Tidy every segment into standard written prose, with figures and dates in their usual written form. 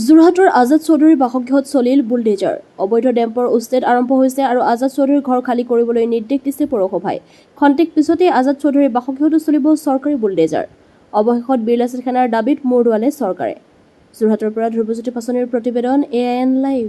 যোৰহাটৰ আজাদ চৌধুৰীৰ বাসগৃহত চলিল বুলডেজাৰ। অবৈধ ডেম্পৰ উচ্ছেদ আৰম্ভ হৈছে আৰু আজাদ চৌধুৰীৰ ঘৰ খালী কৰিবলৈ নিৰ্দেশ দিছে পৌৰসভাই। খন্তেক পিছতেই আজাদ চৌধুৰীৰ বাসগৃহতো চলিব চৰকাৰী বুলডেজাৰ। অৱশেষত বীৰলাচিত সেনাৰ দাবীত মূৰ দোৱালে চৰকাৰে। যোৰহাটৰ পৰা ধ্ৰুৱজ্যোতি পাচনিৰ প্ৰতিবেদন AIN লাইভ।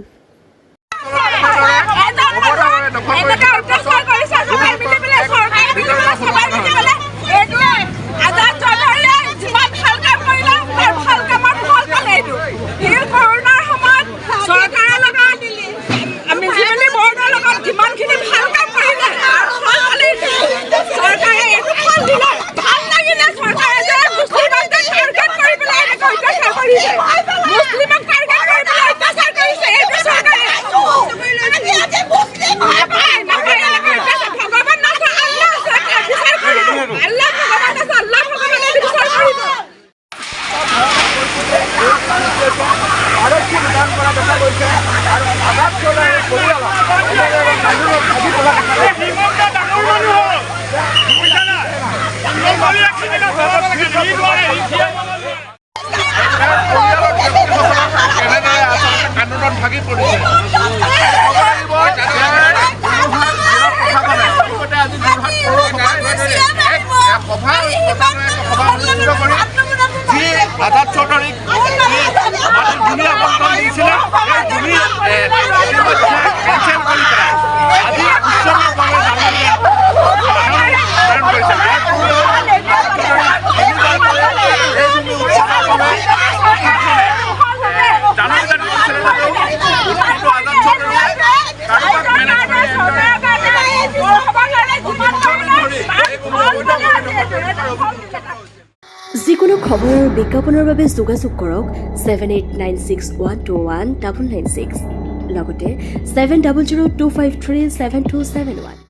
আজাদ চৌধুৰীক ধুনীয়া বণ্টন দিছিলে কেঞ্চেল কৰি পেলাই আজি উৎসৱভাৱে যিকোনো খবৰ আৰু বিজ্ঞাপনৰ বাবে যোগাযোগ কৰক 7896121996 লগতে 7002537271।